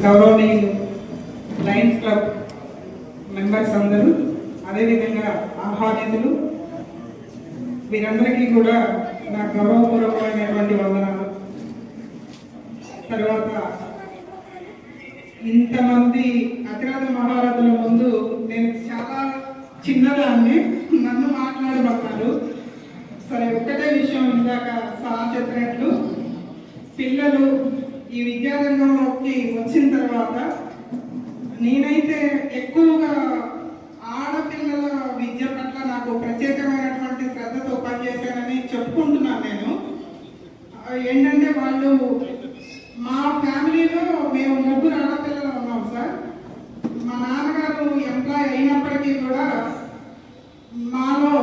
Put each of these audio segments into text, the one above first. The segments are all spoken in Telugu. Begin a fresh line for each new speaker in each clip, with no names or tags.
గౌరవనీయులు లయన్స్ క్లబ్ మెంబర్స్ అందరూ, అదేవిధంగా ఆహ్వానితులు, వీరందరికీ కూడా నా గౌరవపూర్వకమైనటువంటి వందనాలు. తర్వాత ఇంతమంది అతిరథ మహారథుల ముందు నేను చాలా చిన్నదాన్ని, నన్ను మాట్లాడబడ్డారు. సరే, ఒక్కటే విషయం, ఇందాక సార్ చెప్పినట్లు పిల్లలు ఈ విద్యారంగంలోకి వచ్చిన తర్వాత నేనైతే ఎక్కువగా ఆడపిల్లల విద్య పట్ల నాకు ప్రత్యేకమైనటువంటి శ్రద్ధతో పనిచేశానని చెప్పుకుంటున్నాను. నేను ఏంటంటే వాళ్ళు మా ఫ్యామిలీలో మేము 3 ఆడపిల్లలు ఉన్నాం సార్. మా నాన్నగారు ఎంప్లాయ్ అయినప్పటికీ కూడా మాలో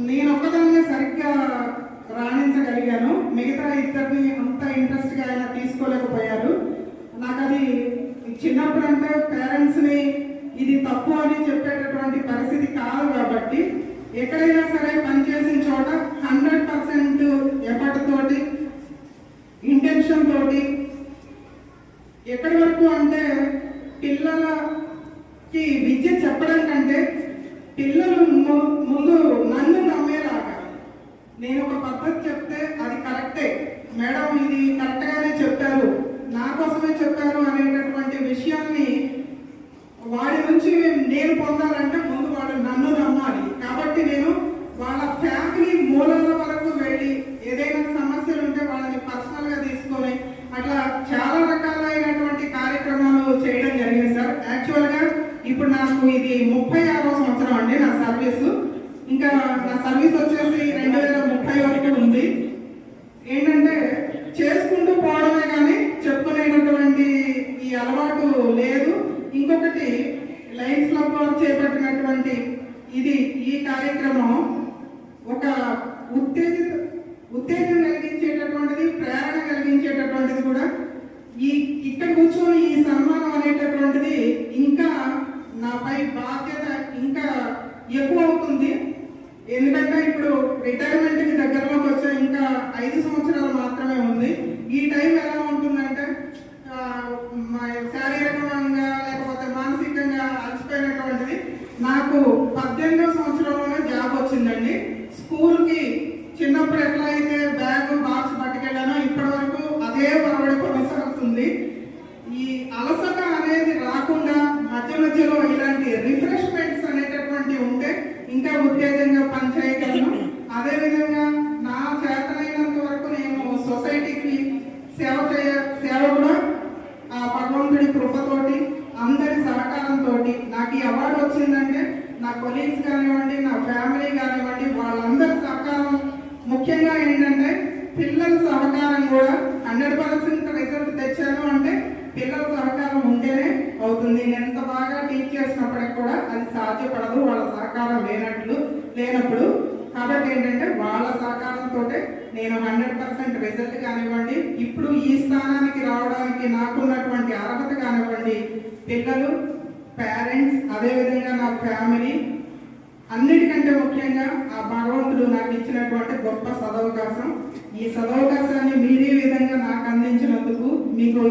నేను ఒక్కదాన్నే సరిగ్గా రాణించగలిగాను. మిగతా ఇద్దరిని అంత ఇంట్రెస్ట్గా ఆయన తీసుకోలేకపోయారు. నాకు అది చిన్నప్పుడు అంటే పేరెంట్స్ని ఇది తప్పు అని చెప్పేటటువంటి పరిస్థితి కాదు. కాబట్టి ఎక్కడైనా సరే పనిచేసిన చోట 100% ఎఫర్ట్ తోటి, ఇంటెన్షన్ తోటి, ఎక్కడి వరకు అంటే పిల్లలకి విద్య చెప్పడం కంటే పిల్లలు ముందు నన్ను నమ్మేలాగా నేను ఒక పద్ధతి చెప్తే అది కరెక్టే మేడం, ఇది కరెక్ట్గానే చెప్పారు, నా కోసమే చెప్పారు అనేటటువంటి విషయాన్ని వాడి నుంచి నేను పొందాలంటే ముందు వాడు నన్ను నమ్మాలి. కాబట్టి నేను వాళ్ళ ఫ్యామిలీ మూలాల వరకు వెళ్ళి ఏదైనా సమస్యలు ఉంటే వాళ్ళని పర్సనల్గా తీసుకొని అట్లా చాలా రకాలైనటువంటి కార్యక్రమాలు చేయడం జరిగింది సార్. యాక్చువల్గా ఇప్పుడు నాకు ఇది 36వ సంవత్సరం అండి నా సర్వీసు. ఇంకా నా సర్వీస్ వచ్చేసి 2030 వరకు ఉంది. ఏంటంటే చేసుకుంటూ పోవడమే కానీ చెప్పుకునేటటువంటి ఈ అలవాటు లేదు. ఇంకొకటి లయన్స్ క్లబ్ వారు చేపట్టినటువంటి ఈ కార్యక్రమం ఒక ఉత్తేజం కలిగించేటటువంటిది, ప్రేరణ కలిగించేటటువంటిది కూడా. ఇక్కడ కూర్చొని ఈ సన్మానం అనేటటువంటిది ఇంకా నాపై బాధ్యత ఇంకా ఎక్కువ అవుతుంది. ఎందుకంటే ఇప్పుడు రిటైర్మెంట్కి దగ్గరలోకి వచ్చే ఇంకా 5 సంవత్సరాలు మాత్రమే ఉంది. ఈ టైం ఎలా ఉంటుందంటే శారీరకంగా లేకపోతే మానసికంగా అలసిపోయినటువంటిది. నాకు 18వ సంవత్సరంలోనే జాబ్ వచ్చిందండి. స్కూల్కి చిన్నప్పుడు ఎట్లా అయితే బ్యాగ్ బాక్స్ పట్టుకెళ్ళానో ఇప్పటి వరకు అదే పరబడి కొనసాగుతుంది. ఈ అలసట అనేది రాకుండా మధ్యలో ఇలాంటి రిఫ్రెష్మెంట్స్ అనేటటువంటి ఉంటే ఇంకా ఉత్తేజంగా పనిచేయగలను. అదేవిధంగా నా చేతనైనంత వరకు నేను సొసైటీకి సేవ కూడా ఆ భగవంతుడి కృపతోటి, అందరి సహకారంతో నాకు ఈ అవార్డు వచ్చిందంటే నా కొలీగ్స్ కానివ్వండి, నా ఫ్యామిలీ కానివ్వండి, వాళ్ళందరి సహకారం. ముఖ్యంగా ఏంటంటే పిల్లల సహకారం కూడా 100% రిజల్ట్ తెచ్చాను అంటే పిల్లల సహకారం ఉంటేనే అవుతుంది. నేను ఎంత బాగా టీచ్ చేసినప్పటికి కూడా అది సాధ్యపడదు వాళ్ళ సహకారం లేనప్పుడు. కాబట్టి ఏంటంటే వాళ్ళ సహకారంతో నేను 100% రిజల్ట్ కానివ్వండి, ఇప్పుడు ఈ స్థానానికి రావడానికి నాకున్నటువంటి అర్హత కానివ్వండి, పిల్లలు, పేరెంట్స్, అదేవిధంగా నా ఫ్యామిలీ, అన్నిటికంటే ముఖ్యంగా ఆ భగవంతుడు నాకు ఇచ్చినటువంటి గొప్ప సదవకాశం. ఈ సదవకాశాన్ని మీరే విధంగా నాకు అందించినందుకు మీకు